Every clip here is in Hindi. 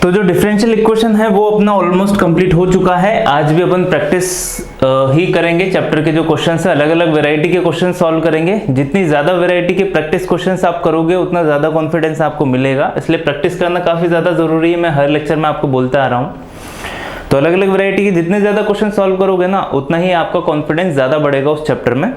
तो जो डिफरेंशियल इक्वेशन है वो अपना ऑलमोस्ट कंप्लीट हो चुका है। आज भी अपन प्रैक्टिस ही करेंगे, चैप्टर के जो क्वेश्चन है अलग अलग वैरायटी के क्वेश्चन सॉल्व करेंगे। जितनी ज़्यादा वैरायटी के प्रैक्टिस क्वेश्चंस आप करोगे उतना ज़्यादा कॉन्फिडेंस आपको मिलेगा, इसलिए प्रैक्टिस करना काफ़ी ज़्यादा ज़रूरी है। मैं हर लेक्चर में आपको बोलता आ रहा हूँ। तो अलग अलग वैरायटी के जितने ज़्यादा क्वेश्चन सॉल्व करोगे ना उतना ही आपका कॉन्फिडेंस ज़्यादा बढ़ेगा उस चैप्टर में।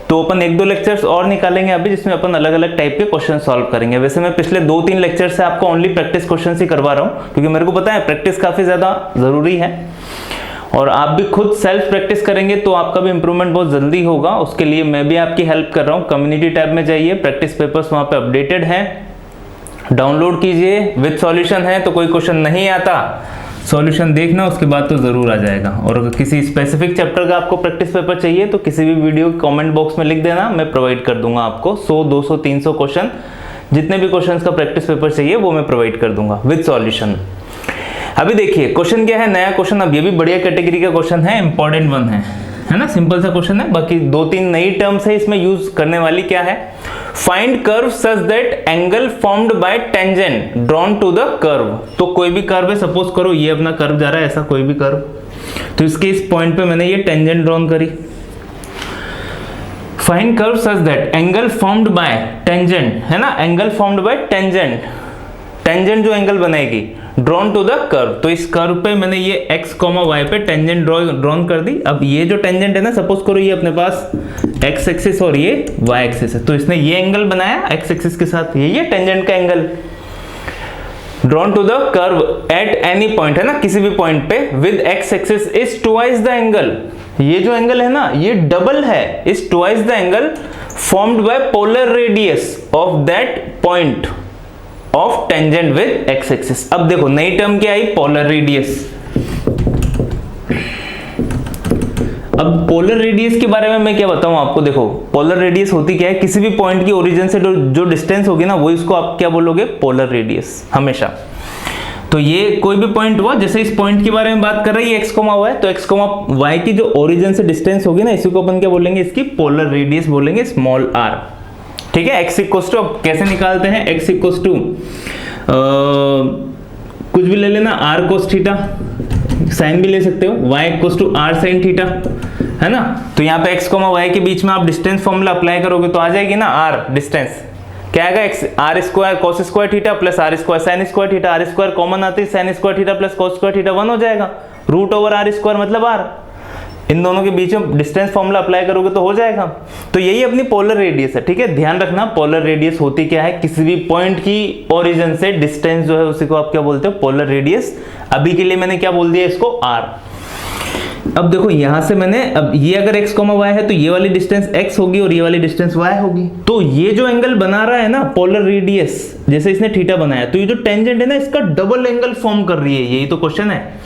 तो अपन 1-2 लेक्चर्स और निकालेंगे अभी, जिसमें अपन अलग अलग टाइप के क्वेश्चन सॉल्व करेंगे। वैसे मैं पिछले 2-3 लेक्चर से आपको ओनली प्रैक्टिस क्वेश्चन ही करवा रहा हूँ, क्योंकि मेरे को पता है प्रैक्टिस काफ़ी ज़्यादा ज़रूरी है और आप भी खुद सेल्फ प्रैक्टिस करेंगे तो आपका भी इंप्रूवमेंट बहुत जल्दी होगा। उसके लिए मैं भी आपकी हेल्प कर रहा हूँ। कम्युनिटी टैब में जाइए, प्रैक्टिस पेपर्स वहाँ पे अपडेटेड हैं, डाउनलोड कीजिए, विद सॉल्यूशन है। तो कोई क्वेश्चन नहीं आता, सॉल्यूशन देखना, उसके बाद तो जरूर आ जाएगा। और अगर किसी स्पेसिफिक चैप्टर का आपको प्रैक्टिस पेपर चाहिए तो किसी भी वीडियो के कमेंट बॉक्स में लिख देना, मैं प्रोवाइड कर दूंगा आपको 100, 200, 300 क्वेश्चन, जितने भी क्वेश्चंस का प्रैक्टिस पेपर चाहिए वो मैं प्रोवाइड कर दूंगा विद सॉल्यूशन। अभी देखिए क्वेश्चन क्या है, नया क्वेश्चन। अब ये भी बढ़िया कैटेगरी का क्वेश्चन है, इंपॉर्टेंट वन है ना, सिंपल सा क्वेश्चन है। बाकी 2-3 नई टर्म्स है इसमें यूज करने वाली। क्या है? Find curve such that angle formed by tangent drawn to the curve. तो कोई भी कर्व है, सपोज करो ये अपना कर्व जा रहा है, ऐसा कोई भी कर्व, तो इसके इस पॉइंट पे मैंने ये टेंजेंट ड्रॉन करी। Find curve such that angle formed by tangent, है ना, angle formed by tangent, tangent जो एंगल बनाएगी ड्रॉन टू द कर्व। तो इस कर्व पे मैंने ये x, y पे टेंजेंट ड्रॉन कर दी। अब ये जो टेंजेंट है ना, सपोज करो ये अपने पास x एक्सिस और ये y एक्सिस है, तो इसने ये एंगल बनाया x एक्सिस के साथ, ये टेंजेंट का angle. Drawn to the curve at any point, है ना, किसी भी पॉइंट पे, with x axis is twice the angle. ये जो एंगल है ना ये डबल है, is twice the angle formed by polar radius of that point of tangent with x axis. अब देखो नई टर्म क्या आई, पोलर रेडियस। अब पोलर रेडियस के बारे में मैं क्या बताऊं आपको। देखो पोलर रेडियस होती क्या है, किसी भी पॉइंट की ओरिजिन से जो डिस्टेंस होगी ना वो इसको आप क्या बोलोगे, पोलर रेडियस हमेशा। तो ये कोई भी पॉइंट हुआ, जैसे इस पॉइंट के बारे में बात कर रही है x, y, तो x, y की जो ओरिजिन से डिस्टेंस होगी ना इसी को अपन क्या बोलेंगे, इसकी पोलर रेडियस बोलेंगे, स्मॉल r। ठीक है, x इक्वल्स टू, अब कैसे निकालते हैं, x इक्वल्स टू कुछ भी ले लेना, r कोस थीटा, साइन भी ले सकते हो, y equals to r sine theta, है ना। तो यहाँ पे x, y के बीच में आप डिस्टेंस फॉर्मूला अप्लाई करोगे तो आ जाएगी ना r डिस्टेंस, क्या आएगा, x r square cos square theta plus r square sine square theta, r square common आती है, sine square theta plus cos square theta 1 हो जाएगा, रूट ओवर r स्क्वायर मतलब r। इन दोनों के बीच में डिस्टेंस फॉर्मूला अप्लाई करोगे तो हो जाएगा। तो यही अपनी पोलर रेडियस है। ठीक है, ध्यान रखना पोलर रेडियस होती क्या है, किसी भी पॉइंट की ओरिजिन से डिस्टेंस जो है उसी को आप क्या बोलते हो, पोलर रेडियस। अभी के लिए मैंने क्या बोल दिया इसको, r। अब देखो यहां से मैंने, अब ये अगर x, y है तो ये वाली डिस्टेंस x होगी और ये वाली डिस्टेंस y होगी। तो ये जो एंगल बना रहा है ना पोलर रेडियस, जैसे इसने थीटा बनाया, तो ये जो टेंजेंट है ना इसका डबल एंगल फॉर्म कर रही है, यही तो क्वेश्चन है।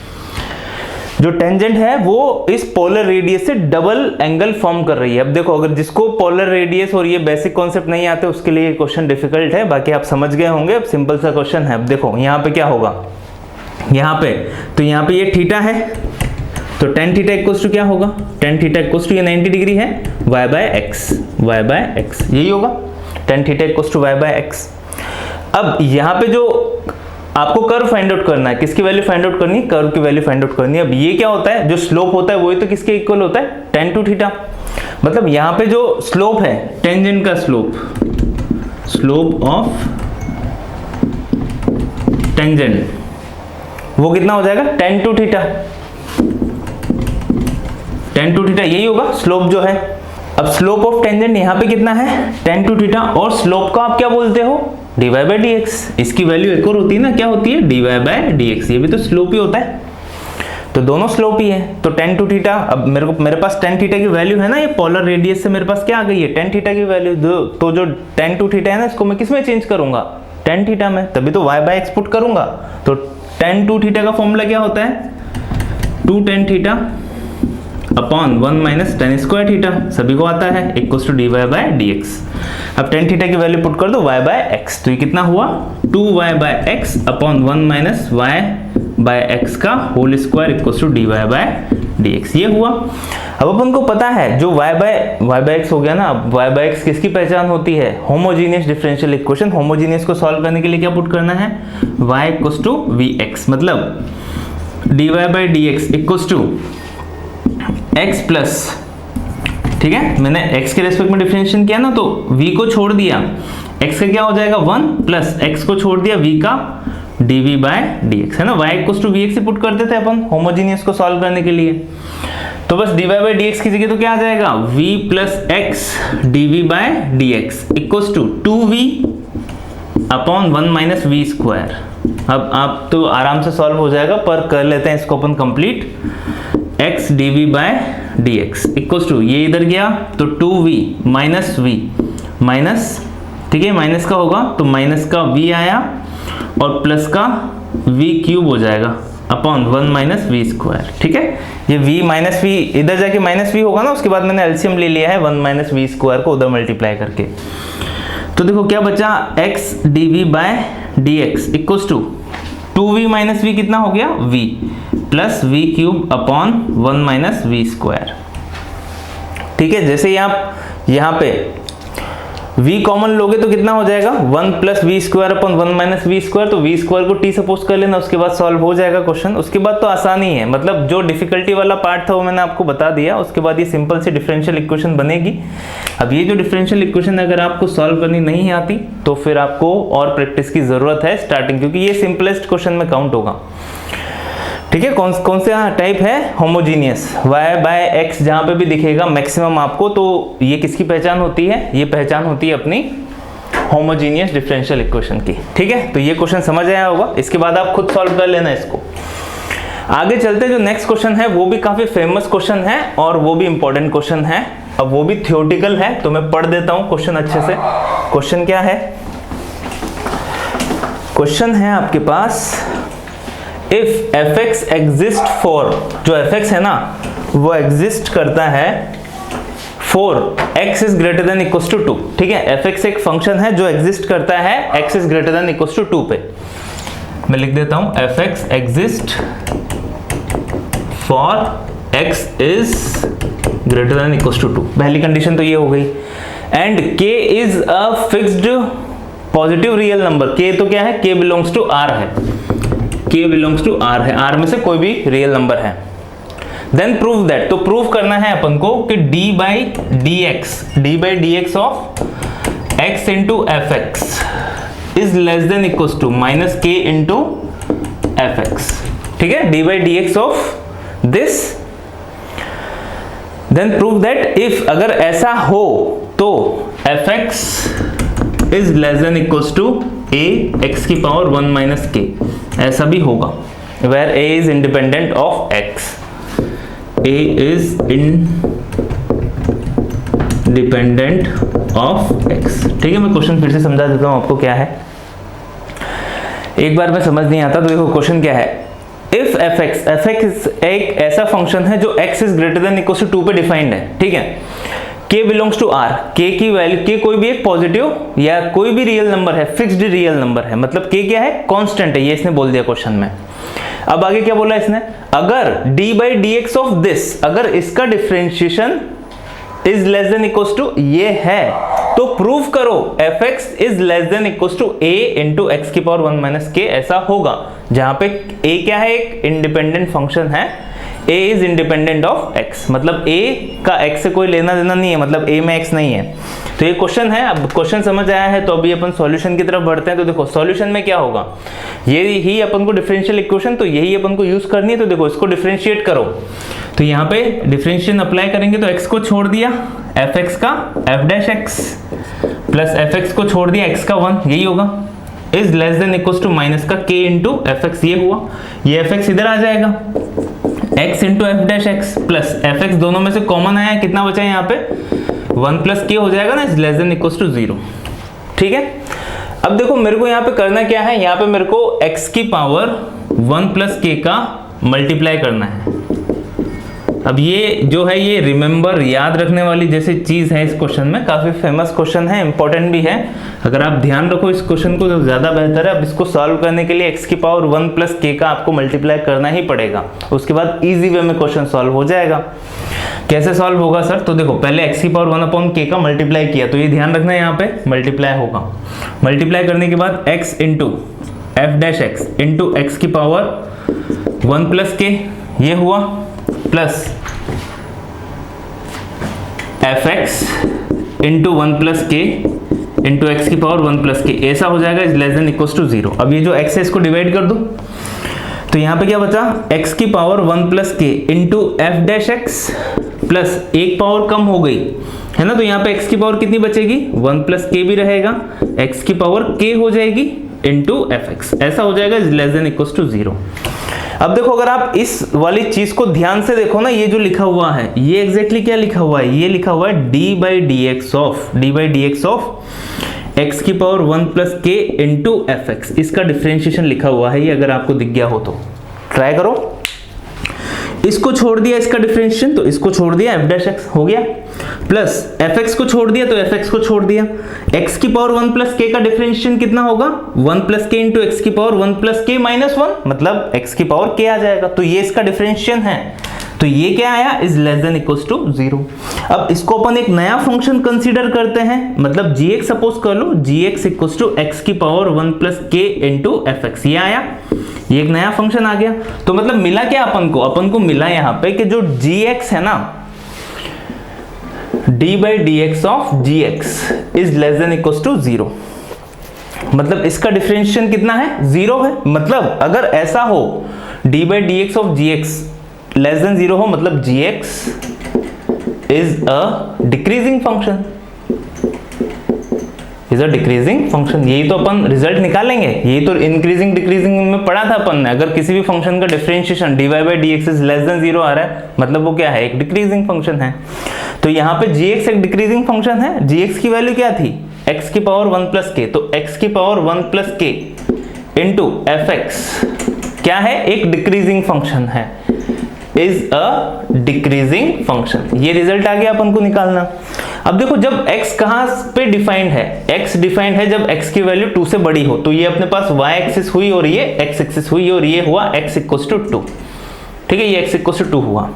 जो टेंजेंट है वो इस पोलर रेडियस से डबल एंगल फॉर्म कर रही है। अब देखो अगर जिसको पोलर रेडियस और ये बेसिक कॉन्सेप्ट नहीं आते उसके लिए ये क्वेश्चन डिफिकल्ट है, बाकी आप समझ गए होंगे। अब सिंपल सा क्वेश्चन है। अब देखो यहाँ पे क्या होगा, यहाँ पे तो यहाँ पे ये थीटा है, तो tan थीटा इक्वल्स टू क्या होगा, tan थीटा इक्वल्स टू ये 90 डिग्री है, y बाय x, यही होगा, tan theta equals to y by x। अब यहाँ पे जो आपको कर्व फाइंड आउट करना है, किसकी वैल्यू फाइंड आउट करनी है, कर्व की वैल्यू फाइंड आउट करनी है। अब ये क्या होता है, जो स्लोप होता है वही तो किसके इक्वल होता है, tan टू थीटा। मतलब यहाँ पे जो स्लोप है टेंजेंट का स्लोप ऑफ टेंजेंट वो कितना हो जाएगा, tan two theta, tan two theta यही होगा स्लोप जो है। अब स्लोप ऑफ टेंजेंट यहाँ पे कितना है, tan टू थीटा, और स्लोप का आप क्या बोलते हो, dy बाय dx। इसकी वैल्यू एक और होती है ना, क्या होती है, dy बाय dx, ये भी तो स्लोप ही होता है, तो दोनों स्लोप ही है। तो tan टू थीटा, अब मेरे पास tan थीटा की वैल्यू है ना, ये पोलर रेडियस से मेरे पास क्या आ गई है, tan थीटा की वैल्यू। तो जो tan टू थीटा है ना इसको मैं किस में चेंज करूंगा, tan थीटा में, तभी तो y बाय x पुट करूंगा। तो tan टू थीटा का फॉर्मूला क्या होता है, 2 tan theta upon 1 minus tan square theta, सभी को आता है, equals to dy by dx। अब tan थीटा की वैल्यू पुट कर दो y बाय x, तो ये कितना हुआ, 2y by x upon 1 minus y by x का whole square equals to dy by dx, ये हुआ। अब अपन को पता है जो y बाय एक्स हो गया ना, अब y बाय एक्स किसकी पहचान होती है? Homogeneous differential equation. होमोजीनियस को सॉल्व करने के लिए क्या पुट करना है? y इक्वल्स टू vx, मतलब dy by dx equals to x plus, ठीक है, मैंने x के रेस्पेक्ट में डिफरेंशिएशन किया ना, तो v को छोड़ दिया, x का क्या हो जाएगा 1 प्लस x को छोड़ दिया v का dv बाय dx, है ना। y इक्वल्स टू vx से पुट करते थे अपन होमोजीनियस को सॉल्व करने के लिए, तो बस dy बाय dx की जगह तो क्या आ जाएगा? v plus x dv by dx equals to 2v upon 1 minus v square. अब आप तो आराम से सॉल्व हो जाएगा, पर कर लेते हैं इसको अपन complete. x dv by dx equals to, ये इधर गया तो 2v माइनस v माइनस, ठीक है, माइनस का होगा तो माइनस का v आया और प्लस का v क्यूब हो जाएगा अपॉन 1 माइनस वी स्क्वायर, ठीक है। ये v माइनस वी इधर जाके माइनस v होगा ना, उसके बाद मैंने एलसीएम ले लिया है 1 माइनस वी स्क्वायर को उधर मल्टीप्लाई करके, तो देखो क्या बचा? x dv by dx equals to 2v minus v कितना हो गया? v plus v cube upon 1 minus v square, ठीक है। जैसे ही आप यहाँ पे v कॉमन लोगे तो कितना हो जाएगा? 1 plus v square upon 1 minus v square, तो वी स्क्वायर को t सपोज कर लेना, उसके बाद सॉल्व हो जाएगा क्वेश्चन। उसके बाद तो आसान ही है, मतलब जो डिफिकल्टी वाला पार्ट था वो मैंने आपको बता दिया, उसके बाद ये सिंपल सी डिफरेंशियल इक्वेशन बनेगी। अब ये जो डिफरेंशियल इक्वेशन अगर आपको सॉल्व करनी नहीं आती तो फिर आपको और प्रैक्टिस की जरूरत है स्टार्टिंग, क्योंकि ये सिंपलेस्ट क्वेश्चन में काउंट होगा, ठीक है। कौन से टाइप है? होमोजीनियस। y बाय एक्स जहां पे भी दिखेगा मैक्सिमम आपको, तो ये किसकी पहचान होती है? ये पहचान होती है अपनी होमोजीनियस डिफरेंशियल इक्वेशन की, ठीक है। तो ये क्वेश्चन समझ आया होगा, इसके बाद आप खुद सॉल्व कर लेना इसको। आगे चलते जो नेक्स्ट क्वेश्चन है वो भी काफी फेमस क्वेश्चन है और वो भी इंपॉर्टेंट क्वेश्चन है। अब वो भी थियोरेटिकल है, तो मैं पढ़ देता हूं क्वेश्चन अच्छे से। क्वेश्चन क्या है? क्वेश्चन है आपके पास, इफ fx एग्जिस्ट फॉर, जो fx है ना वो एग्जिस्ट करता है for x is greater than equals to 2, ठीक है। fx एक फंक्शन है जो एग्जिस्ट करता है x is greater than equals to 2 पे। मैं लिख देता हूं fx exist for x is greater than equals to 2। पहली कंडीशन तो ये हो गई। And k is a fixed positive real number. k तो क्या है? k बिलोंग्स टू r है, k बिलोंग्स टू r है, r में से कोई भी रियल नंबर है। देन प्रूव दैट, तो प्रूव करना है अपन को कि d by d x of x into f x is less than equals to minus k into f x, ठीक है। d by d x of this, then prove that if, अगर ऐसा हो तो f x is less than equals to a x की पावर 1 माइनस k, ऐसा भी होगा where a is independent of x, a is independent of x, ठीक है। मैं क्वेश्चन फिर से समझा देता हूं आपको क्या है, एक बार में समझ नहीं आता तो देखो क्वेश्चन क्या है। इफ fx एक ऐसा फंक्शन है जो x is greater than equal to 2 पे डिफाइंड है, ठीक है। k belongs to r, k की वैल्यू, k कोई भी एक पॉजिटिव या कोई भी रियल नंबर है, फिक्स्ड रियल नंबर है, मतलब k क्या है? कांस्टेंट है, ये इसने बोल दिया क्वेश्चन में। अब आगे क्या बोला इसने? अगर d by d x of this, अगर इसका differentiation is less than equals to ये है, तो प्रूव करो fx is less than equals to a into x की पावर 1 माइनस k, ऐसा होगा जहां पे a क्या है? एक इंडिपेंडेंट फंक्शन है, a is independent of x, मतलब a का x से कोई लेना देना नहीं है, मतलब a में x नहीं है। तो ये क्वेश्चन है। अब क्वेश्चन समझ आया है तो अभी अपन सॉल्यूशन की तरफ बढ़ते हैं। तो देखो सॉल्यूशन में क्या होगा, ये ही अपन को डिफरेंशियल इक्वेशन, तो यही अपन को यूज करनी है। तो देखो इसको डिफरेंशिएट करो, तो यहाँ पे डिफरेंशिएशन अप्लाई करेंगे तो x को छोड़ दिया fx का f dash x plus fx को छोड़ दिया x का 1, यही होगा। Is less than equals to minus का k इंटू एफ एक्स, ये हुआ। ये fx इधर आ जाएगा, x into f dash x plus fx, दोनों में से कॉमन आया, कितना बचा है यहाँ पे? 1 प्लस k हो जाएगा ना, is less than equals to 0, ठीक है। अब देखो मेरे को यहाँ पे करना क्या है, यहाँ पे मेरे को x की पावर 1 प्लस k का मल्टीप्लाई करना है, अब ये जो है ये रिमेंबर याद रखने वाली जैसी चीज है इस क्वेश्चन में, काफी फेमस क्वेश्चन है, इंपॉर्टेंट भी है। अगर आप ध्यान रखो इस क्वेश्चन को तो ज्यादा बेहतर है। अब इसको सॉल्व करने के लिए x की पावर 1 प्लस k का आपको मल्टीप्लाई करना ही पड़ेगा, उसके बाद इजी वे में क्वेश्चन सॉल्व हो जाएगा। कैसे सॉल्व होगा सर? तो देखो पहले x की पावर 1 अपॉन k का मल्टीप्लाई किया, तो ये ध्यान रखना है यहाँ पे मल्टीप्लाई होगा। मल्टीप्लाई करने के बाद x into f dash x into x की पावर 1 प्लस k ये हुआ, plus f x into 1 plus k into x की पावर 1 प्लस के, ऐसा हो जाएगा is less than equals to 0। अब ये जो x है इसको डिवाइड कर दो, तो यहाँ पे क्या बचा, x की power 1 plus k into f dash x plus एक पावर कम हो गई है ना, तो यहाँ पे x की पावर कितनी बचेगी, 1 प्लस के भी रहेगा, x की पावर k हो जाएगी इंटू एफ एक्स, ऐसा हो जाएगा is less than equals to 0। अब देखो अगर आप इस वाली चीज को ध्यान से देखो ना, ये जो लिखा हुआ है ये एग्जैक्टली क्या लिखा हुआ है, ये लिखा हुआ है D by d x of x की power 1 plus k into f x, इसका डिफरेंशिएशन लिखा हुआ है ये, अगर आपको दिख गया हो तो ट्राई करो। इसको छोड़ दिया इसका डिफरेंशिएशन, तो इसको छोड़ दिया एफ डैश एक्स हो गया, प्लस एफ एक्स को छोड़ दिया तो एफ एक्स को छोड़ दिया, एक्स की पावर 1 प्लस के का डिफरेंशिएशन कितना होगा, 1 प्लस के इंटू एक्स की पावर 1 प्लस के माइनस 1, मतलब एक्स की पावर के आ जाएगा, तो ये इसका डिफरेंशिएशन है, तो ये क्या आया is less than equals to 0। अब इसको अपन एक नया फंक्शन कंसीडर करते हैं, मतलब gx सपोज कर लो, gx इक्वल्स टू एक्स की power 1 plus k into f x, ये आया, ये एक नया फंक्शन आ गया। तो मतलब मिला क्या अपन को मिला यहाँ पे कि जो gx है ना, d by d x of gx is less than equals to 0, मतलब इसका डिफरेंशिएशन कितना है, 0 है। मतलब अगर ऐसा हो d by d x of gx less than 0 हो, मतलब gx is a decreasing function, is a decreasing function. यही तो अपन रिजल्ट निकालेंगे, यही तो इंक्रीजिंग डिक्रीजिंग में पढ़ा था अपन ने। अगर किसी भी फंक्शन का differentiation dy by d x is less then 0 आ रहा है, मतलब वो क्या है, एक डिक्रीजिंग फंक्शन है। तो यहाँ पे gx एक डिक्रीजिंग फंक्शन है, gx की वैल्यू क्या थी, x की पावर 1 प्लस के, तो x की power 1 plus k into f x क्या है, एक डिक्रीजिंग फंक्शन है, इज अ डिक्रीजिंग फंक्शन। ये रिजल्ट आ गया अपन को निकालना। अब देखो जब x कहां पे डिफाइंड है, x डिफाइंड है जब x की वैल्यू 2 से बड़ी हो, तो ये अपने पास y एक्सिस हुई और ये x एक्सिस हुई और ये हुआ x इक्वल्स टू 2, ठीक है, ये x इक्वल्स टू 2 हुआ,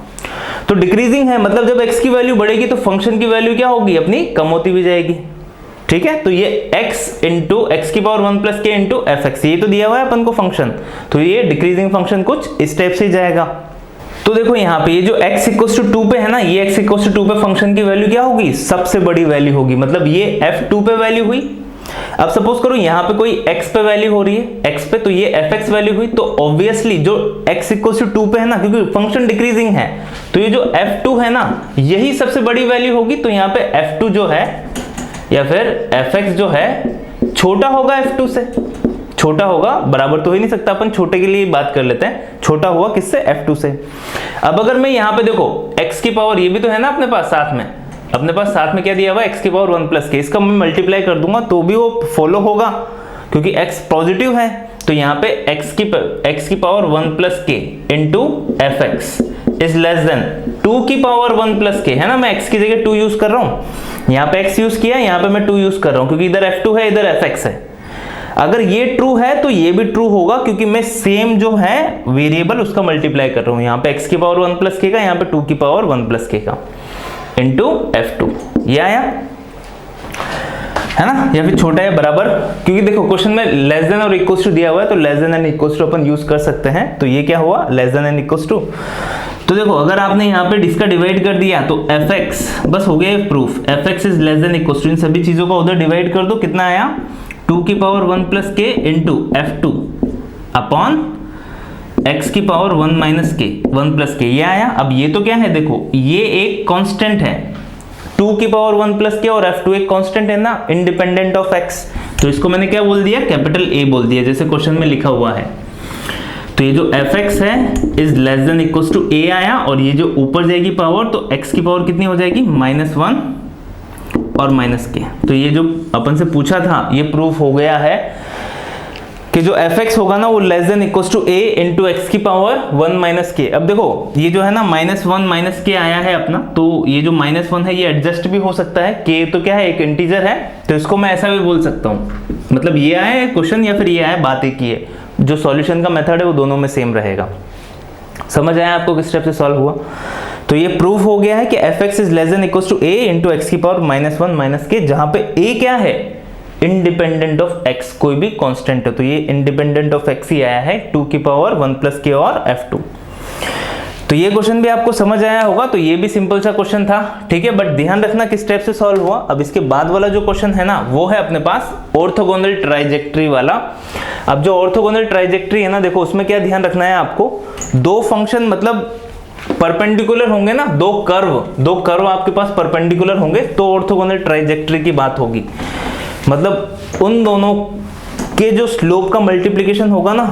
तो डिक्रीजिंग है, मतलब जब x की वैल्यू बढ़ेगी तो फंक्शन की वैल्यू क्या होगी, अपनी कम होती भी जाएगी, ठीक है। तो ये x इंटू एक्स की power 1 plus k into f x, ये तो दिया हुआ है अपन को फंक्शन, तो ये डिक्रीजिंग फंक्शन कुछ इस टाइप से जाएगा। तो देखो यहाँ पे ये जो x इक्वल्स टू 2 पे है ना, ये x इक्वल्स टू 2 पे फंक्शन की वैल्यू क्या होगी, सबसे बड़ी वैल्यू होगी, मतलब ये f2 पे वैल्यू हुई। अब सपोज करो यहाँ पे कोई x पे वैल्यू हो रही है, x पे, तो ये fx वैल्यू हुई, तो ऑब्वियसली जो x इक्वल्स टू 2 पे है ना, क्योंकि फंक्शन डिक्रीजिंग है, तो ये जो f2 है ना, यही सबसे बड़ी वैल्यू होगी, तो यहाँ पे f2 जो है या फिर fx जो है छोटा होगा f2 से, छोटा होगा, बराबर तो हो ही नहीं सकता, अपन छोटे के लिए बात कर लेते हैं, छोटा हुआ किससे, f2 से। अब अगर मैं यहाँ पे देखो x की पावर, ये भी तो है ना अपने पास साथ में, अपने पास साथ में क्या दिया हुआ है, x की पावर 1 प्लस के, इसका मैं मल्टीप्लाई कर दूंगा तो भी वो फॉलो होगा क्योंकि x पॉजिटिव है, तो यहाँ पे x की power 1 plus k into f x is less then 2 की पावर 1 प्लस के, है ना, मैं x की जगह 2 यूज कर रहा हूँ, यहाँ पे x यूज किया, यहाँ पे मैं 2 यूज कर रहा हूँ, क्योंकि इधर f2 है इधर fx है। अगर ये ट्रू है तो ये भी ट्रू होगा, क्योंकि मैं सेम जो है वेरिएबल उसका मल्टीप्लाई कर रहा हूं, यहाँ पे x की पावर 1 प्लस के का, यहाँ पे 2 की पावर 1 प्लस के का इंटू f2, ये आया, है ना, या फिर छोटा है बराबर, क्योंकि देखो क्वेश्चन में लेस देन और इक्वल्स टू दिया हुआ है, तो less than and equals to अपन यूज कर सकते हैं, तो ये क्या हुआ, less than and equals to. तो देखो अगर आपने यहाँ पे इसका डिवाइड कर दिया तो fx, बस हो गया proof, fx is less than equals to, इन सभी चीजों का उधर डिवाइड कर दो, कितना आया, 2 की power 1 plus k into f2 upon x की पावर 1 माइनस के 1 प्लस के, ये आया। अब ये तो क्या है, देखो ये एक कांस्टेंट है, 2 की पावर 1 प्लस के और f2 एक कांस्टेंट है ना, इंडिपेंडेंट ऑफ x, तो इसको मैंने क्या बोल दिया, कैपिटल A बोल दिया, जैसे क्वेश्चन में लिखा हुआ है। तो ये जो fx है is less than equals to a आया, और ये जो ऊपर जाएगी पावर, तो x की पावर कितनी हो जाएगी, -1 और -k। तो ये जो अपन से पूछा था ये प्रूफ हो गया है कि जो fx होगा ना वो less than equal to a into x की पावर 1 माइनस के। अब देखो ये जो है ना -1 माइनस के आया है अपना, तो ये जो -1 है ये एडजस्ट भी हो सकता है। k तो क्या है, एक इंटीजर है, तो इसको मैं ऐसा भी बोल सकता हूँ, मतलब ये आया है क्वेश्चन या फिर ये आया बात एक ही है, जो सॉल्यूशन का मेथड है वो दोनों में सेम रहेगा। समझ आया आपको किस स्टेप से सॉल्व हुआ? तो ये प्रूफ हो गया है कि fx is less than equal to a into x की पावर -1 माइनस के, जहां पे a क्या है, इंडिपेंडेंट ऑफ x, कोई भी कांस्टेंट है, तो ये इंडिपेंडेंट ऑफ x ही आया है 2 की पावर 1 प्लस के और f2। तो ये क्वेश्चन भी आपको समझ आया होगा। तो ये भी सिंपल सा क्वेश्चन था, ठीक है, बट ध्यान रखना किस स्टेप से सॉल्व हुआ। अब इसके बाद वाला जो क्वेश्चन है ना वो है अपने पास ऑर्थोगोनल ट्राइजेक्टरी वाला। अब जो ऑर्थोगोनल ट्राइजेक्टरी है ना, देखो उसमें क्या ध्यान रखना है आपको, दो फंक्शन मतलब परपेंडिकुलर होंगे ना, दो कर्व आपके पास परपेंडिकुलर होंगे तो ऑर्थोगोनल ट्राइजेक्टरी की बात होगी। मतलब उन दोनों के जो स्लोप का मल्टीप्लिकेशन होगा ना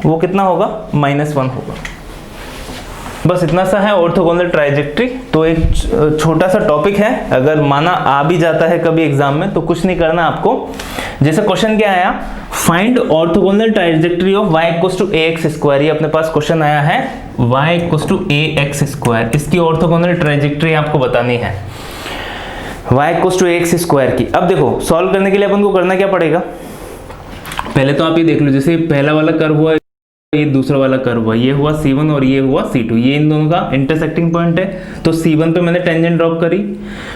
वो कितना होगा, -1 होगा। बस इतना सा है ऑर्थोगोनल ट्राइजेक्टरी। तो एक छोटा सा टॉपिक है, अगर माना आ भी जाता है कभी एग्जाम में तो कुछ नहीं करना आपको। जैसे क्वेश्चन क्या आया, find orthogonal trajectory of y equals to ax square, ये अपने पास क्वेश्चन आया है y equals to ax square, इसकी ऑर्थोगोनल ट्राइजेक्टरी आपको बतानी है y equals to ax square की। अब देखो सॉल्व करने के लिए अपन को करना क्या पड़ेगा, पहले तो आप ये देख लो, जैसे पहला वाला कर्व हुआ, ये दूसरा वाला कर्व हुआ, ये हुआ C1 और ये हुआ C2, ये इन दोनों का इंटरसेक्टिंग पॉइंट है। तो C1 पे मैंने टेंजेंट ड्रॉप करी,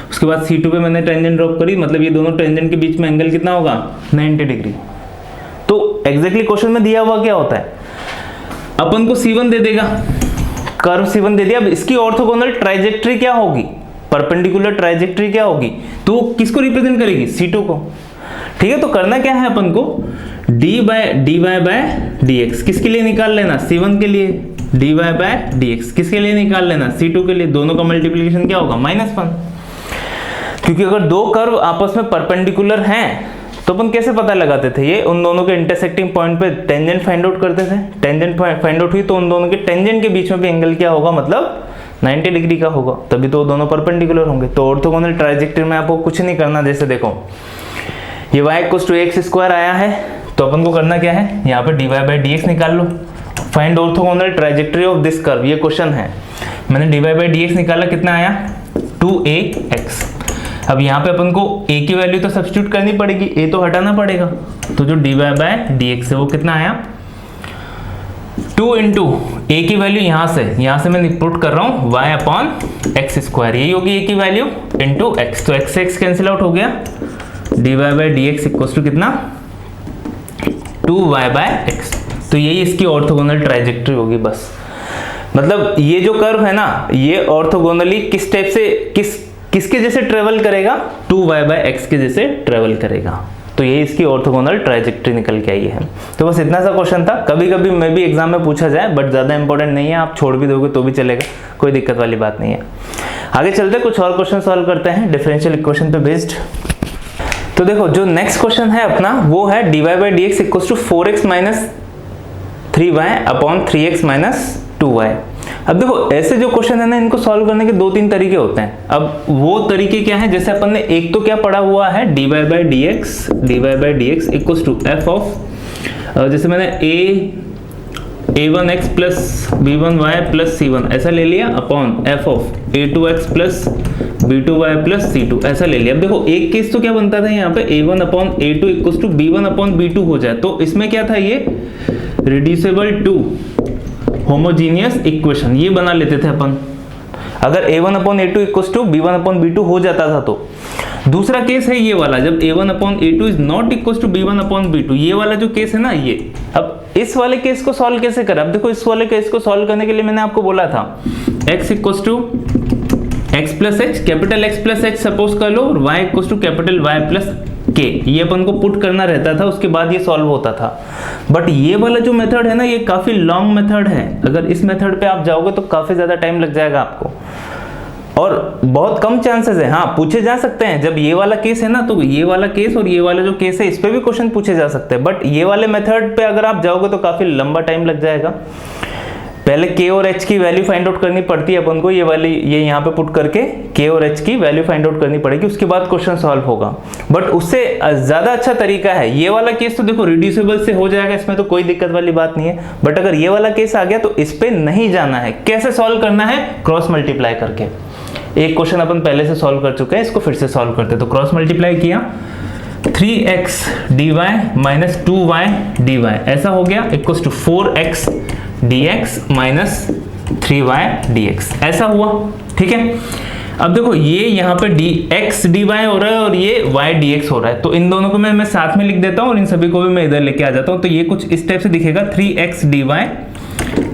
उसके बाद C2 पे मैंने टेंजेंट ड्रॉप करी, मतलब ये दोनों टेंजेंट के बीच में एंगल कितना होगा, 90 डिग्री। तो एग्जैक्टली क्वेश्चन में दिया हुआ क्या होता है, अपन को C1 दे देगा, कर्व C1 दे दिया। अब इसकी ऑर्थोगोनल ट्राइजेक्टरी क्या होगी, परपेंडिकुलर ट्राइजेक्टरी क्या होगी, तो किसको रिप्रेजेंट करेगी, C2 को। ठीक है, तो करना क्या है अपन को, dy बाय dx किसके लिए निकाल लेना, C1 के लिए, dy बाय dx किसके लिए निकाल लेना, C2 के लिए। दोनों का मल्टीप्लिकेशन क्या होगा, -1, क्योंकि अगर दो कर्व आपस में परपेंडिकुलर हैं तो अपन कैसे पता लगाते थे, ये उन दोनों के इंटरसेक्टिंग पॉइंट पे टेंजेंट फाइंड आउट करते थे। टेंजेंट फाइंड आउट हुई तो उन दोनों के टेंजेंट के बीच में भी एंगल क्या होगा, मतलब 90 डिग्री का होगा, तभी तो दोनों परपेंडिकुलर होंगे। तो ऑर्थोगोनल ट्राइजेक्टरी में आपको कुछ नहीं करना, जैसे देखो ये y equals to ax square आया है, तो अपन को करना क्या है, यहाँ पे dy बाय dx निकाल लो। Find orthogonal trajectory of this curve, ये क्वेश्चन है, मैंने dy बाय dx निकाला, कितना आया 2ax। अब यहाँ पे अपन को a की वैल्यू तो सब्स्टिट्यूट करनी पड़ेगी, a तो हटाना पड़ेगा, तो जो dy बाय dx है वो कितना आया 2 इंटू a की वैल्यू यहाँ से मैं पुट कर रहा हूँ y अपॉन एक्स स्क्वायर, यही होगी a की वैल्यू इंटू x, तो x से x कैंसिल आउट हो गया, dy by dx equals to कितना 2y बाय x। तो यही इसकी ऑर्थोगोनल ट्राइजेक्टरी होगी बस। मतलब ये जो कर्व है ना ये ऑर्थोगोनली किस टाइप से किसके जैसे ट्रेवल करेगा, 2y बाय x के जैसे ट्रेवल करेगा। तो ये इसकी ऑर्थोगोनल ट्राइजेक्टरी निकल के आई है। तो बस इतना सा क्वेश्चन था, कभी कभी मैं भी एग्जाम में पूछा जाए, बट ज्यादा इंपॉर्टेंट नहीं है, आप छोड़ भी दोगे तो भी चलेगा, कोई दिक्कत वाली बात नहीं है। आगे चलते कुछ और क्वेश्चन सॉल्व करते हैं डिफरेंशियल इक्वेशन पे बेस्ड। तो देखो जो नेक्स्ट क्वेश्चन है अपना वो है dy by dx equals to 4x माइनस 3y upon 3x minus 2y। अब देखो ऐसे जो क्वेश्चन है ना इनको सॉल्व करने के 2-3 तरीके होते हैं। अब वो तरीके क्या हैं, जैसे अपन ने एक तो क्या पढ़ा हुआ है dy by dx equals to f of, जैसे मैंने a1x plus b1y plus c1 ऐसा ले लिया upon f of a2x plus b2y plus c2 ऐसा ले लिया। अब देखो एक केस तो क्या बनता था यहाँ पे a1 upon a2 equals to b1 upon b2 हो जाए, तो इसमें क्या था, ये रिड्यूसिबल टू होमोजीनियस इक्वेशन ये बना लेते थे अपन, अगर a1 upon a2 equals to b1 upon b2 हो जाता था। तो दूसरा केस है ये वाला, जब a1 upon a2 is not equals to b1 upon b2, ये वाला जो केस है ना ये। अब इस वाले केस को सॉल्व कैसे करें, अब देखो इस वाले केस को सॉल्व करने के लिए मैंने आपको बोला था x equals to x plus h, capital x plus h suppose कर लो, और y equals to capital y plus k, ये अपन को पुट करना रहता था, उसके बाद ये सॉल्व होता था। बट ये वाला जो मेथड है ना ये काफी लॉन्ग मेथड है, अगर इस मेथड पे आप जाओगे तो काफी ज्यादा टाइम लग जाएगा आपको, और बहुत कम चांसेस है, हाँ पूछे जा सकते हैं। जब ये वाला केस है ना तो ये वाला केस और ये वाला जो केस है इस पे भी क्वेश्चन पूछे जा सकते हैं, बट ये वाले मेथड पे अगर आप जाओगे तो काफी लंबा टाइम लग जाएगा। पहले k और h की वैल्यू फाइंड आउट करनी पड़ती है अपन को, ये वाली ये यहाँ पे पुट करके k और h की वैल्यू फाइंड आउट करनी पड़ेगी, उसके बाद क्वेश्चन सॉल्व होगा। बट उससे ज़्यादा अच्छा तरीका है ये वाला केस, तो देखो रिड्यूसिबल से हो जाएगा, इसमें तो कोई दिक्कत वाली बात नहीं है। बट अगर ये वाला केस आ गया तो इस पे नहीं जाना है। कैसे सॉल्व करना है? क्रॉस मल्टीप्लाई करके। एक क्वेश्चन अपन पहले से सॉल्व कर चुके हैं, इसको फिर से सॉल्व करते हैं। तो क्रॉस मल्टीप्लाई किया, 3x dy minus 2y dy ऐसा हो गया, equals to 4x dx minus 3y dx ऐसा हुआ। ठीक है, अब देखो ये यहाँ पे dx dy हो रहा है और ये y dx हो रहा है, तो इन दोनों को मैं साथ में लिख देता हूँ और इन सभी को भी मैं इधर लेके आ जाता हूँ। तो ये कुछ इस टाइप से दिखेगा, 3x dy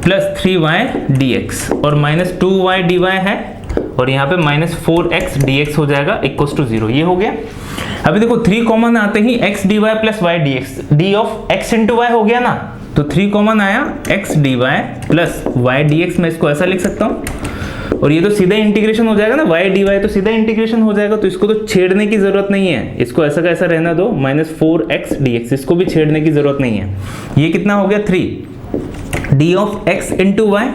plus 3y dx और माइनस 2y dy है और यहाँ पे माइनस 4x dx हो जाएगा, इक्वल्स टू 0। ये हो गया। अभी देखो 3 कॉमन आते ही x dy plus y dx, d of x into y हो गया ना, तो 3 कॉमन आया, x dy plus y dx मैं इसको ऐसा लिख सकता हूँ और ये तो सीधा इंटीग्रेशन हो जाएगा ना, y dy तो सीधा इंटीग्रेशन हो जाएगा, तो इसको तो छेड़ने की जरूरत नहीं है, इसको ऐसा का ऐसा रहना दो, माइनस 4x dx, इसको भी छेड़ने की जरूरत नहीं है। ये कितना हो गया 3 d of x into y,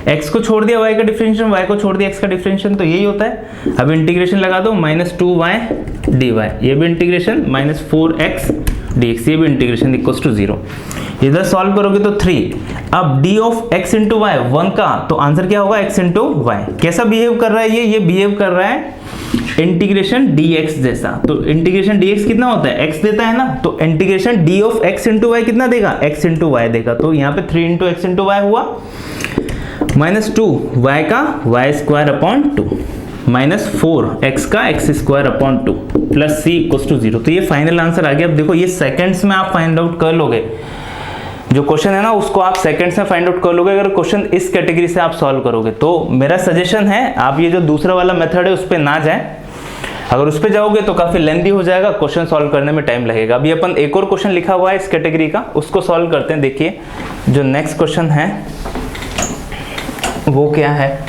x को छोड़ दिया y का डिफरेंशियल, y को छोड़ दिया x का डिफरेंशियल, तो यही होता है। अब इंटीग्रेशन लगा दो, माइनस 2y dy, ये भी इंटीग्रेशन, माइनस 4x dx, ये भी इंटीग्रेशन, इक्वल्स टू 0। इधर सॉल्व करोगे तो 3। अब d of x into y 1 का, तो आंसर क्या होगा x इंटू वाई। कैसा बिहेव कर रहा है ये बिहेव कर रहा है इंटीग्रेशन dx जैसा। तो इंटीग्रेशन dx कितना होता है, x देता है ना, तो integration d of x into y कितना देगा, x इंटू वाई देगा। तो यहाँ पे 3 इंटू x इंटू वाई हुआ, माइनस 2 y का y square upon 2, minus 4x का x square upon 2 plus c equals to 0। तो ये फाइनल आंसर आ गया। अब देखो ये सेकंड्स में आप फाइंड आउट कर लोगे, जो क्वेश्चन है ना उसको आप सेकंड्स में फाइंड आउट कर लोगे अगर क्वेश्चन इस कैटेगरी से आप सॉल्व करोगे। तो मेरा सजेशन है आप ये जो दूसरा वाला मेथड है उस पर ना जाएं, अगर उस पर जाओगे तो काफी लेंथी हो जाएगा, क्वेश्चन सॉल्व करने में टाइम लगेगा। अभी अपन एक और क्वेश्चन लिखा हुआ है इस कैटेगरी का, उसको सॉल्व करते हैं। देखिए जो नेक्स्ट क्वेश्चन है वो क्या है,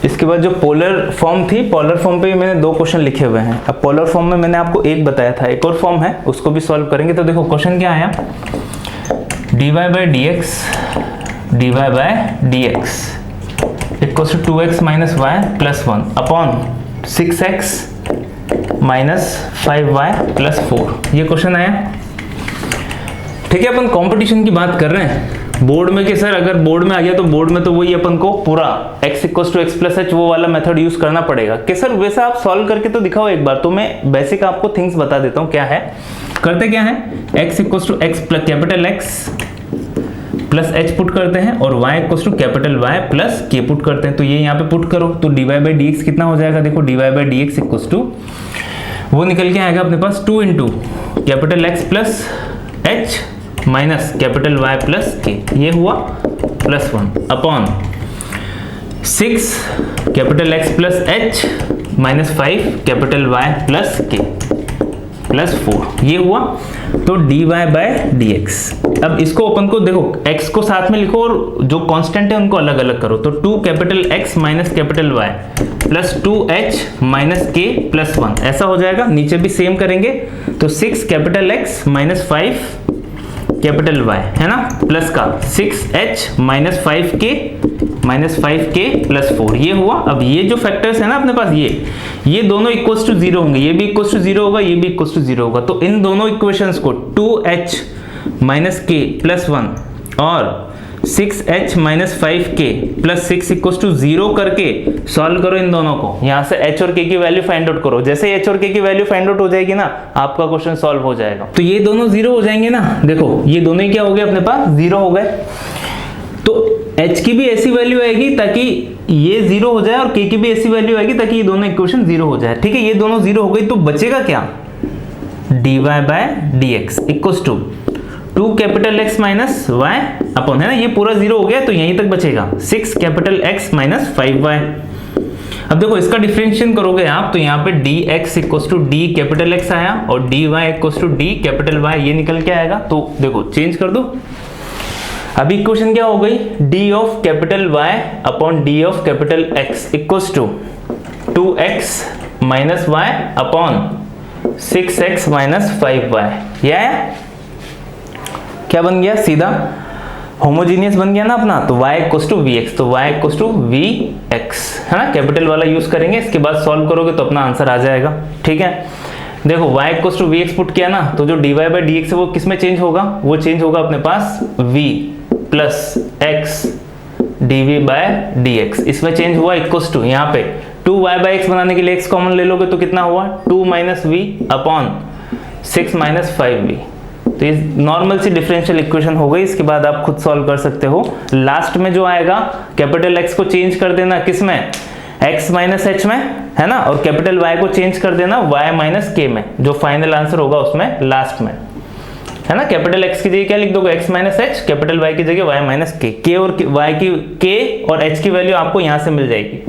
इसके बाद जो पोलर फॉर्म थी, पोलर फॉर्म पे भी मैंने 2 क्वेश्चन लिखे हुए हैं। अब पोलर फॉर्म में मैंने आपको एक बताया था, एक और फॉर्म है उसको भी सॉल्व करेंगे। तो देखो क्वेश्चन क्या आया, dy by dx equals to 2x minus y plus 1 upon 6x minus 5y plus 4, ये क्वेश्चन आया। ठीक है, अपन कंपटीशन की बात कर रहे हैं बोर्ड में कि सर अगर बोर्ड में आ गया तो बोर्ड में तो वही अपन को पूरा x equals to x plus h वो वाला मेथड यूज करना पड़ेगा कि सर वैसा आप सॉल्व करके तो दिखाओ एक बार। तो मैं बेसिक आपको थिंग्स बता देता हूँ क्या है, करते क्या है, x equals to x plus capital x plus h put करते हैं और y equals to capital y plus k put करते हैं। तो ये यहाँ पे पुट करो तो dy बाई dx कितना हो जाएगा, देखो dy by dx equals to वो निकल के आएगा अपने पास 2 into capital x plus h minus capital y plus k, ये हुआ plus 1 upon 6 capital x plus h minus 5 capital y plus k plus 4, ये हुआ। तो dy बाय dx। अब इसको अपन को देखो x को साथ में लिखो और जो कांस्टेंट है उनको अलग अलग करो। तो 2 capital x minus capital y plus 2h minus k plus 1 ऐसा हो जाएगा। नीचे भी सेम करेंगे तो 6 capital x minus 5 capital y है ना, प्लस का 6h माइनस 5k प्लस 4, ये हुआ। अब ये जो फैक्टर्स है ना अपने पास, ये दोनों इक्वल्स टू 0 होंगे, ये भी इक्वल्स टू 0 होगा, ये भी इक्वल्स टू 0 होगा। तो इन दोनों इक्वेशंस को 2h माइनस k प्लस 1 और 6h minus 5k plus 6 equals to 0 करके सॉल्व करो इन दोनों को। यहाँ से h और k की वैल्यू फाइंड आउट करो। जैसे h और k की वैल्यू फाइंड आउट हो जाएगी ना, आपका क्वेश्चन सॉल्व हो जाएगा। तो ये दोनों 0 हो जाएंगे ना, देखो ये दोनों ही क्या हो गए अपने पास, 0 हो गए। तो h की भी ऐसी वैल्यू आएगी ताकि ये 0 हो जाए और k की भी ऐसी वैल्यू आएगी ताकि ये दोनों इक्वेशन 0 हो जाए। ठीक है, ये दोनों 0 हो गई तो बचेगा क्या, dy by dx equals to 2 capital x minus y upon, है ना, ये पूरा 0 हो गया तो यहीं तक बचेगा 6 कैपिटल x माइनस 5y। अब देखो इसका डिफरेंशिएशन करोगे आप तो यहाँ पे dx equals to d capital x आया और dy equals to d capital y, ये निकल के आएगा। तो देखो चेंज कर दो। अभी इक्वेशन क्या हो गई, d of capital y upon d of capital x equals to 2x minus y upon 6x minus 5y। यह क्या बन गया सीधा, होमोजीनियस बन गया ना अपना, तो y equals to v x, तो y equals to v x, है ना, कैपिटल वाला यूज करेंगे। इसके बाद सॉल्व करोगे तो अपना आंसर आ जाएगा। ठीक है, देखो y equals to v x put किया ना, तो जो dy बाई डी एक्स है वो किस में चेंज होगा, वो चेंज होगा अपने पास v plus x dv by dx, इसमें चेंज हुआ इक्वल्स टू, यहाँ पे 2y बाई एक्स बनाने के लिए x कॉमन ले लोगे तो कितना हुआ 2 minus we upon 6 minus 5v। तो ये नॉर्मल सी डिफरेंशियल इक्वेशन हो गई। इसके बाद आप खुद सॉल्व कर सकते हो। लास्ट में जो आएगा कैपिटल x को चेंज कर देना किस में, x माइनस h में, है ना, और कैपिटल y को चेंज कर देना y माइनस k में, जो फाइनल आंसर होगा उसमें लास्ट में, है ना। कैपिटल x की जगह क्या लिख दोगे, x minus h, capital y की जगह y माइनस k और y की k और h की वैल्यू आपको यहाँ से मिल जाएगी।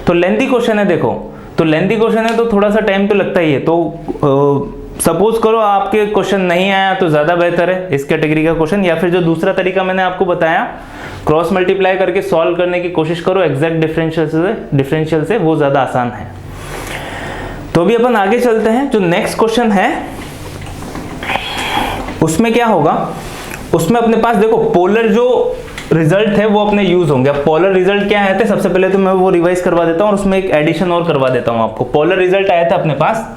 तो लेंथी क्वेश्चन है, देखो तो लेंथी क्वेश्चन है तो थोड़ा सा टाइम तो लगता ही है। तो सपोज करो आपके क्वेश्चन नहीं आया तो ज़्यादा बेहतर है इस कैटेगरी का क्वेश्चन, या फिर जो दूसरा तरीका मैंने आपको बताया क्रॉस मल्टीप्लाई करके सॉल्व करने की कोशिश करो एग्जैक्ट डिफरेंशियल से, वो ज़्यादा आसान है। तो अभी अपन आगे चलते हैं। जो नेक्स्ट क्वेश्चन है उसमें क्या होगा, उसमें अपने पास देखो पोलर जो रिजल्ट है वो अपने यूज होंगे। अब पोलर रिजल्ट क्या आए थे, सबसे पहले तो मैं वो रिवाइज करवा देता हूँ और उसमें एक एडिशन और करवा देता हूँ आपको। पोलर रिजल्ट आया था अपने पास,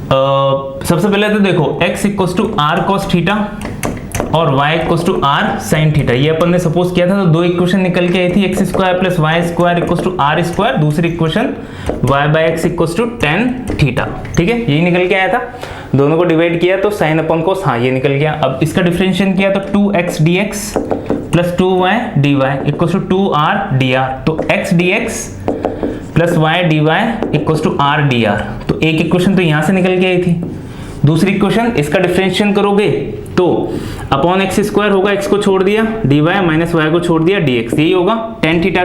सबसे पहले तो देखो x equals to r cos theta और y equals to r sine theta, ये अपन ने सपोज किया था। तो दो इक्वेशन निकल के आई थी, x square plus y square equals to r square, दूसरी equation y by x equals to tan theta. ठीक है, यही निकल के आया था। दोनों को डिवाइड किया तो साइन अपॉन कोस, हाँ ये निकल गया। अब इसका डिफरेंशिएशन किया तो 2x dx plus 2y dy equals to 2r dr, तो x dx plus y dy equals to r dr। तो एक इक्वेशन तो यहाँ से निकल के आई थी। दूसरी इक्वेशन इसका डिफरेंशिएशन करोगे तो अपॉन एक्स स्क्वायर होगा, x को छोड़ दिया, dy माइनस y को छोड़ दिया dx, यही होगा। टेन थीटा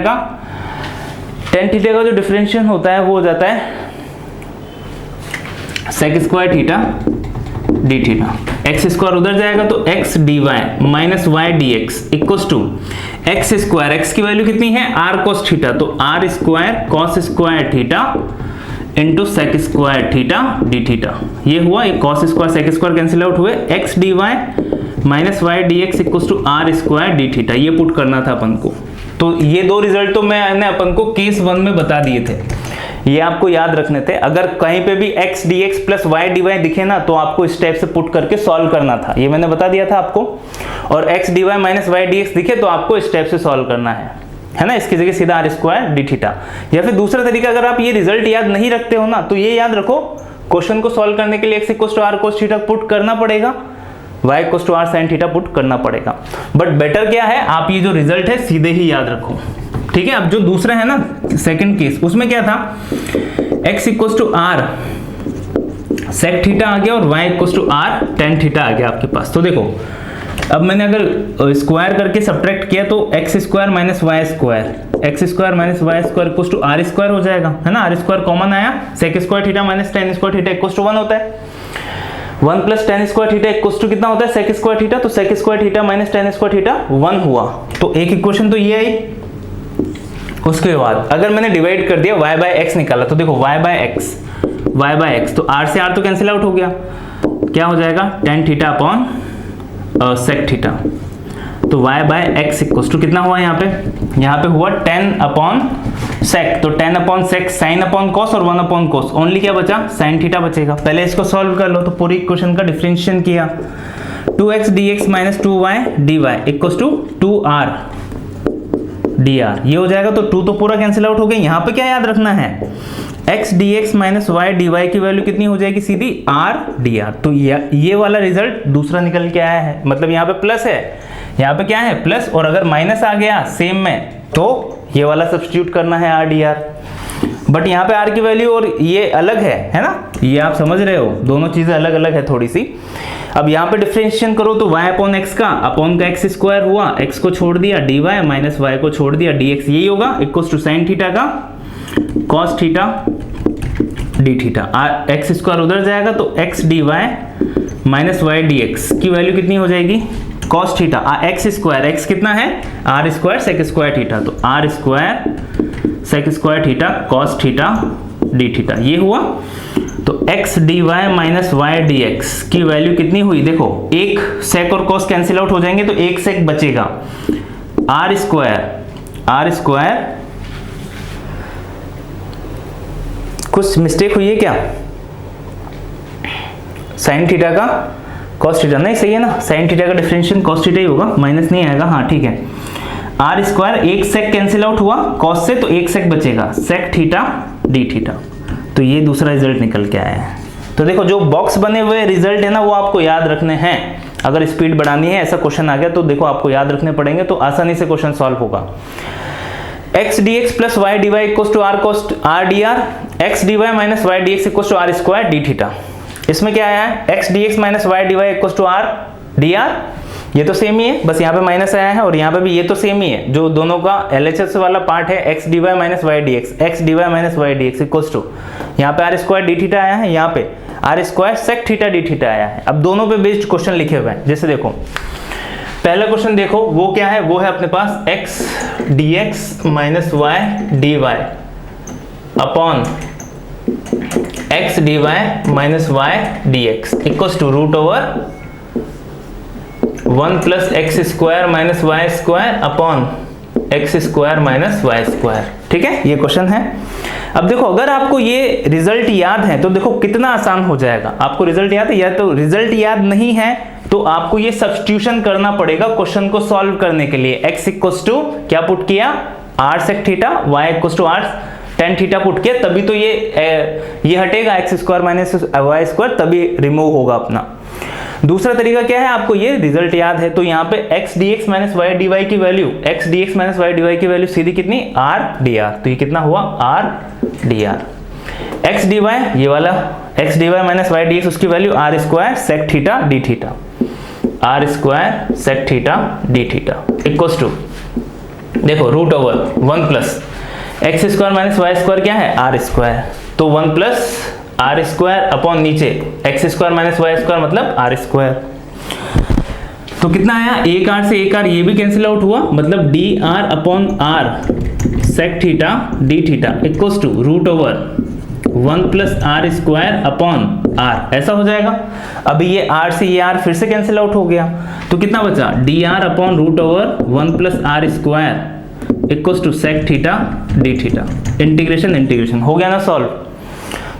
का जो डिफरेंशिएशन होता है वो हो जाता है sec square theta d theta. X square उधर जाएगा तो x dy minus y dx equals to x square, x की वैल्यू कितनी है r cos थीटा, तो r square cos square theta into sec square theta d theta. ये हुआ, एक cos square sec square cancel out हुए, x dy minus y dx equals to r square d theta. ये पुट करना था अपन को। तो ये दो रिजल्ट तो मैंने अपन को केस 1 में बता दिए थे, ये आपको याद रखने थे। अगर कहीं पे भी x dx plus y dy दिखे ना तो आपको इस टाइप से पुट करके सॉल्व करना था, ये मैंने बता दिया था आपको। और x dy minus y dx दिखे तो आपको इस टाइप से सॉल्व करना है ना, इसकी जगह सीधा r स्क्वायर डी थीटा। या फिर दूसरा तरीका, अगर आप ये रिजल्ट याद नहीं रखते हो ना तो ये याद रखो, क्वेश्चन को सॉल्व करने के लिए x equals to r cos theta put करना पड़ेगा, y equals to r sin theta put करना पड़ेगा। बट बेटर क्या है, आप ये जो रिजल्ट है सीधे ही याद रखो। ठीक है, अब जो दूसरा है ना सेकंड केस, उसमें क्या था, x equals to r sec theta आ गया और y equals to r tan theta आ गया आपके पास। तो देखो अब मैंने अगर स्क्वायर करके सब्ट्रैक्ट किया तो x square minus y square equals to r square हो जाएगा, है ना। आर स्क्वायर कॉमन आया, sec square theta minus tan square theta equals to 1 होता है। 1 plus tan square theta equals to कितना होता है, सेक स्क्वायर थीटा, तो sec square theta minus tan square theta 1 हुआ। तो एक इक्वेशन तो ये आई। उसके बाद अगर मैंने डिवाइड कर दिया y बाय एक्स निकाला, तो देखो y बाय एक्स तो r से r तो कैंसिल आउट हो गया, क्या हो जाएगा tan theta upon sec theta. तो y by x equals to कितना हुआ, यहाँ पे हुआ 10 अपॉन सेक, तो 10 upon sec sine upon cos और 1 अपॉन कॉस, ओनली क्या बचा साइन थीटा बचेगा। पहले इसको सॉल्व कर लो, तो पूरी इक्वेशन का डिफरेंशिएशन किया, 2x dx minus 2y dy equals to 2r dr, ये हो जाएगा। तो 2 तो पूरा कैंसिल आउट हो गया। यहाँ पे क्या याद रखना है, x dx minus y dy की वैल्यू कितनी हो जाएगी, सीधी r dr। तो ये वाला रिजल्ट दूसरा निकल के आया है, मतलब यहाँ पे प्लस है, यहाँ पे क्या है प्लस, और अगर माइनस आ गया सेम में तो ये वाला सब्स्टिट्यूट करना है r dr। बट यहाँ पे r की वैल्यू और ये अलग है ना, ये आप समझ रहे हो, दोनों चीजें अलग अलग है थोड़ी सी। अब यहाँ पे डिफरेंशिएशन करो तो y अपॉन एक्स का एक्स स्क्वायर हुआ, x को छोड़ दिया dy माइनस y को छोड़ दिया dx, यही होगा इक्वल्स टू साइन थीटा का cos theta d theta. X square उधर जाएगा तो x dy minus y dx की वैल्यू कितनी हो जाएगी, cos theta x square, x कितना है r square sec square theta, तो r square sec square theta cos theta d theta, ये हुआ। तो x dy minus y d x की वैल्यू कितनी हुई, देखो एक सेक और कॉस कैंसिल आउट हो जाएंगे तो एक सेक बचेगा, आर स्क्वायर कुछ मिस्टेक हुई है क्या, साइन थीटा का कॉस थीटा, नहीं सही है ना, साइन थीटा का डिफरेंशियल कॉस थीटा ही होगा, माइनस नहीं आएगा, हाँ ठीक है। आर स्क्वायर एक सेक कैंसिल आउट हुआ कॉस से तो एक सेक बचेगा, सेक थीटा डी थीटा, तो ये दूसरा रिजल्ट निकल के आया है। तो देखो जो बॉक्स बने हुए रिजल्ट है ना वो आपको याद रखने हैं, अगर स्पीड बढ़ानी है ऐसा क्वेश्चन आ गया तो देखो आपको याद रखने पड़ेंगे, तो आसानी से क्वेश्चन सॉल्व होगा। x dx plus y d y equal to r cos r d r, x d y minus y d x equal to r square d theta. इसमें क्या आया है, x dx minus y d y equal to r d r, ये तो सेम ही है, बस यहाँ पे माइनस आया है और यहाँ पे भी ये तो सेम ही है, जो दोनों का LHS वाला पार्ट है x dy minus y d x, x d y minus y d x equal to यहाँ पे आर स्क्वायर डी थीटा आया है, यहाँ पे r square sec theta d theta आया है। अब दोनों पे बेस्ड क्वेश्चन लिखे हुए हैं, जैसे देखो पहला क्वेश्चन देखो वो क्या है, वो है अपने पास x dx minus y d y upon x dy minus y d x equal to root over 1 plus x square minus y square upon x square minus y square, ठीक है, ये क्वेश्चन है। अब देखो अगर आपको ये रिजल्ट याद है तो देखो कितना आसान हो जाएगा, आपको रिजल्ट याद है, या तो रिजल्ट याद नहीं है तो आपको ये सब्स्टिट्यूशन करना पड़ेगा क्वेश्चन को सॉल्व करने के लिए। x इक्वल्स टू क्या पुट किया, r sec theta, y equals to r tan theta put किया, तभी तो ये हटेगा x square minus y square, तभी रिमूव होगा अपना। दूसरा तरीका क्या है, आपको ये रिजल्ट याद है तो यहाँ पे x dx minus y d y की value, x dx minus y d y की वैल्यू सीधी कितनी, r dr, तो ये कितना हुआ r dr। x dy ये वाला x dy minus y d x, उसकी value r square sec theta d theta, r square sec theta d theta equals to देखो root over 1 plus x square minus y square क्या है, r स्क्वायर, तो 1 प्लस आर स्क्वायर अपॉन नीचे x square minus y square मतलब आर स्क्वायर, तो कितना आया, एक आर से एक आर ये भी कैंसिल आउट हुआ, मतलब d r upon r sec theta d theta equals to root over 1 plus r square upon r, ऐसा हो जाएगा। अभी ये आर से ये आर फिर से कैंसिल आउट हो गया, तो कितना बचा, d r upon root over 1 plus r square equals to sec theta d theta, integration हो गया ना सॉल्व।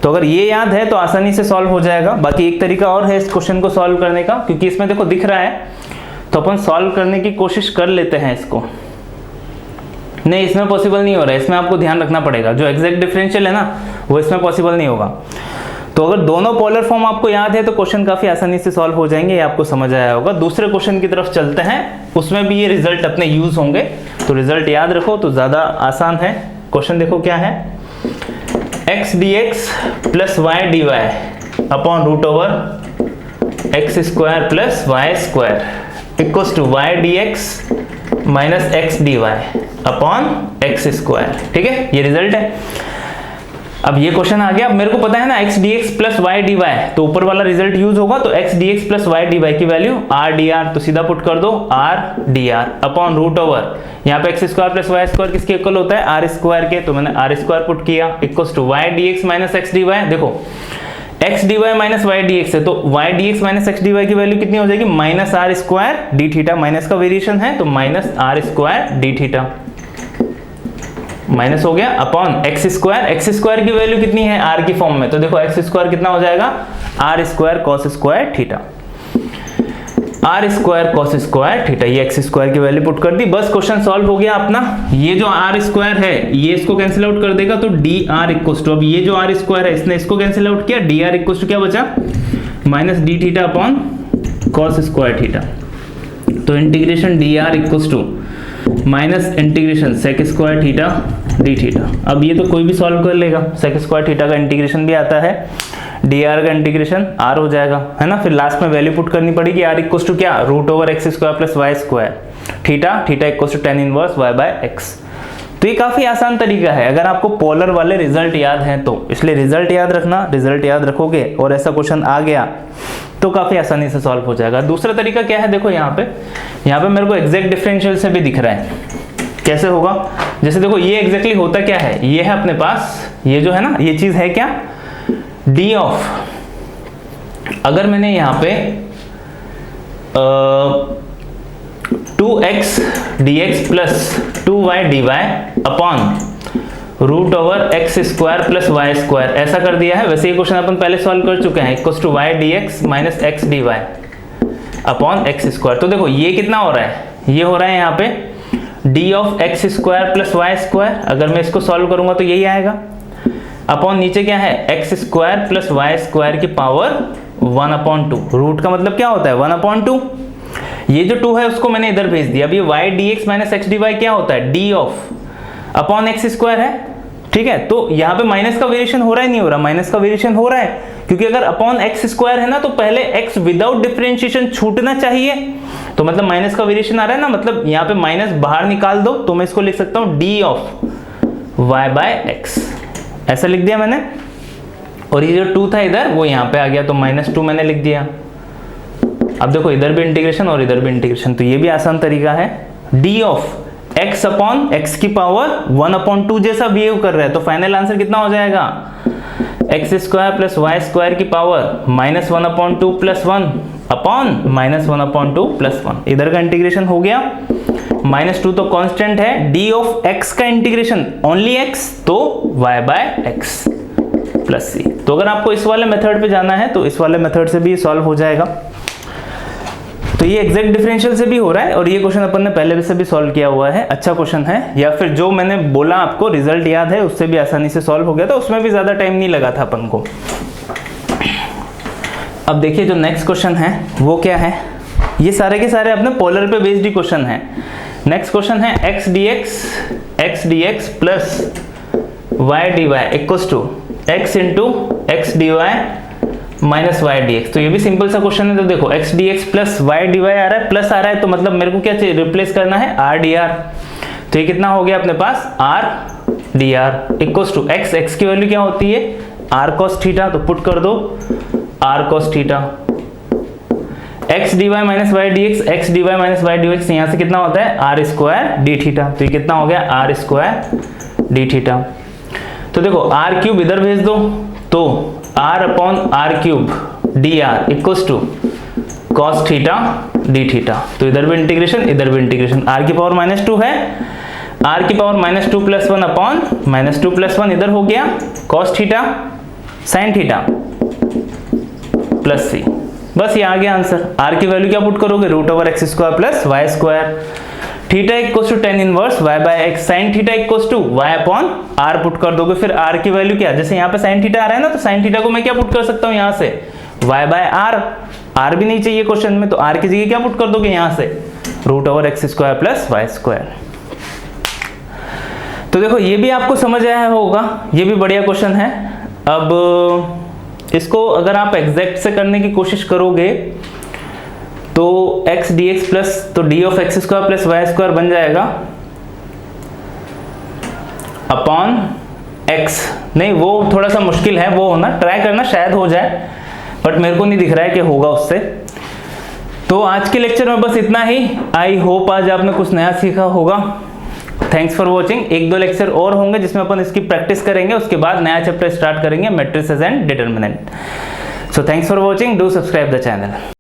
तो अगर ये याद है तो आसानी से सॉल्व हो जाएगा। बाकी एक तरीका और है इस क्वेश्चन को सॉल्व करने का, क्योंकि इसमें देखो दिख रहा है तो अपन सॉल्व करने की कोशिश कर लेते हैं इसको। नहीं, इसमें पॉसिबल नहीं हो रहा है, इसमें आपको ध्यान रखना पड़ेगा, जो एग्जैक्ट डिफरेंशियल है ना वो इसमें पॉसिबल नहीं होगा। तो अगर दोनों पोलर फॉर्म आपको याद है तो क्वेश्चन काफी आसानी से सॉल्व हो जाएंगे, ये आपको समझ आया होगा। दूसरे क्वेश्चन की तरफ चलते हैं, उसमें भी ये रिजल्ट अपने यूज होंगे, तो रिजल्ट याद रखो तो ज्यादा आसान है। क्वेश्चन देखो क्या है, x dx plus y d y upon root over x square plus y square equals to y d x minus x d y upon x square, ठीक है, ये रिजल्ट है। अब ये क्वेश्चन आ गया, अब मेरे को पता है ना x dx plus y d y, तो ऊपर वाला रिजल्ट यूज होगा, तो x dx plus y d y की वैल्यू r dr, तो सीधा पुट कर दो r dr upon root over, यहाँ पे x square plus y square किसके इक्वल होता है, आर स्क्वायर के, तो मैंने आर स्क्वायर पुट किया equals to y d x minus x d y. देखो x d y minus y d x है, तो y d x minus x d y की वैल्यू कितनी हो जाएगी, minus r square d theta, minus का वेरिएशन है तो minus r square d theta, minus हो गया अपॉन एक्स स्क्वायर की वैल्यू कितनी है आर की फॉर्म में, तो देखो एक्स स्क्वायर कितना हो जाएगा, r square cos square theta, r square cos square theta, ये एक्स स्क्वायर की वैल्यू पुट कर दी, बस क्वेश्चन सॉल्व हो गया अपना। ये जो आर स्क्वायर है ये इसको कैंसिल आउट कर देगा, तो डी आर इक्वल्स टू, अब ये जो आर स्क्वायर है इसने इसको कैंसिल आउट किया, डी आर इक्वल्स टू क्या बचा, minus d theta upon cos square theta, तो integration d r equals to minus integration sec square theta d theta. अब ये तो कोई भी सॉल्व कर लेगा, सेक स्क्वायर थीटा का इंटीग्रेशन भी आता है, डी आर का इंटीग्रेशन आर हो जाएगा, है ना, फिर लास्ट में वैल्यू पुट करनी पड़ेगी, आर इक्वल्स टू क्या, root over x square plus y square, theta equals to tan inverse y by x. तो ये काफी आसान तरीका है अगर आपको पोलर वाले रिजल्ट याद हैं तो, इसलिए रिजल्ट याद रखना, रिजल्ट याद रखोगे और ऐसा क्वेश्चन आ गया तो काफी आसानी से सॉल्व हो जाएगा। दूसरा तरीका क्या है, देखो यहाँ पे मेरे को एग्जैक्ट डिफरेंशियल से भी दिख रहा है, कैसे होगा, जैसे देखो ये एग्जैक्टली होता क्या है, ये है अपने पास, ये जो है ना ये चीज है क्या, डी ऑफ, अगर मैंने यहाँ पे 2x dx plus 2y dy upon root over x square plus y square ऐसा कर दिया है। वैसे ये क्वेश्चन अपन पहले सॉल्व कर चुके हैं, equals to y d x minus x d y upon x square. तो देखो ये कितना हो रहा है, ये हो रहा है यहाँ पे d of x square plus y square. अगर मैं इसको सॉल्व करूंगा तो यही आएगा, अपॉन नीचे क्या है x square plus y square की पावर 1/2। रूट का मतलब क्या होता है 1/2। ये जो 2 है उसको मैंने इधर भेज दिया। अब ये y d x minus x d y क्या होता है, d of upon x square है, ठीक है। तो यहाँ पे माइनस का वेरिएशन हो रहा है नहीं हो रहा, माइनस का वेरिएशन हो रहा है, क्योंकि अगर अपॉन एक्स स्क्वायर है ना तो पहले एक्स विदाउट डिफरेंशिएशन छूटना चाहिए, तो मतलब माइनस का वेरिएशन आ रहा है ना, मतलब यहाँ पे माइनस बाहर निकाल दो तो मैं इसको लिख सकता हूँ d of y by x, ऐसा लिख दिया मैंने। और ये जो 2 था इधर वो यहाँ पे आ गया तो -2 मैंने लिख दिया। अब देखो इधर भी इंटीग्रेशन और इधर भी इंटीग्रेशन, तो ये भी आसान तरीका है। D of x upon x की पावर 1/2 जैसा बिहेव कर रहा है, तो फाइनल आंसर कितना हो जाएगा x square plus y square की पावर -1/2 प्लस 1 अपॉन -1/2 प्लस 1। इधर का इंटीग्रेशन हो गया, -2 तो कांस्टेंट है, डी ऑफ x का इंटीग्रेशन ओनली x तो y by x plus c। तो अगर आपको इस वाले मेथड पे जाना है तो इस वाले मेथड से भी सॉल्व हो जाएगा। तो ये एग्जैक्ट डिफरेंशियल से भी हो रहा है और ये क्वेश्चन अपन ने पहले से भी सॉल्व किया हुआ है, अच्छा क्वेश्चन है। या फिर जो मैंने बोला आपको रिजल्ट याद है उससे भी आसानी से सॉल्व हो गया था, उसमें भी ज्यादा टाइम नहीं लगा था अपन को। अब देखिए जो नेक्स्ट क्वेश्चन है वो क्या है, ये सारे के सारे अपने पोलर पे बेस्ड ही क्वेश्चन है। नेक्स्ट क्वेश्चन है x dx plus y dy equals to x into x d y minus y d x. तो ये भी सिंपल सा क्वेश्चन है। तो देखो x d x plus y d y आ रहा है, प्लस आ रहा है, तो मतलब मेरे को क्या चाहिए रिप्लेस करना है आर डी आर। तो ये कितना हो गया अपने पास r d r equals to x, x की वैल्यू क्या होती है आर कॉस थीटा, तो पुट कर दो r cos theta. X d y minus y d x, x d y minus y d x, यहाँ से कितना होता है आर स्क्वायर डी थीटा। तो ये कितना हो गया आर स्क्वायर डी थीटा। तो देखो आर क्यूब इधर भेज दो, तो r upon r cube d r equals to cos theta d theta. तो इधर भी इंटीग्रेशन इधर भी इंटीग्रेशन, r की पावर -2 है, r की पावर -2 प्लस 1 अपॉन -2 प्लस 1 इधर हो गया cos theta sine theta plus c। बस ये आ गया आंसर। r की वैल्यू क्या पुट करोगे root over x square plus y square, theta equals to tan inverse y by x, sin theta equals to y upon r put कर दोगे। फिर r की वैल्यू क्या, जैसे यहाँ पे sin थीटा आ रहा है ना, तो sin थीटा को मैं क्या पुट कर सकता हूँ यहाँ से y बाय r, r भी नहीं चाहिए क्वेश्चन में, तो r की जगह क्या पुट कर दोगे यहाँ से root over x square plus y square. तो देखो ये भी आपको समझ आया होगा, ये भी बढ़िया क्वेश्चन है। अब इसको अगर आप एग्जैक्ट से करने की कोशिश करोगे तो x dx प्लस तो d of x square plus y square बन जाएगा अपॉन x। नहीं वो थोड़ा सा मुश्किल है, वो होना ट्राई करना शायद हो जाए, बट मेरे को नहीं दिख रहा है कि होगा उससे। तो आज के लेक्चर में बस इतना ही। आई होप आज आपने कुछ नया सीखा होगा। Thanks for watching. 1-2 लेक्चर और होंगे जिसमें अपन इसकी प्रैक्टिस करेंगे, उसके बाद नया चैप्टर स्टार्ट करेंगे matrices and determinant. So thanks for watching, do subscribe the channel.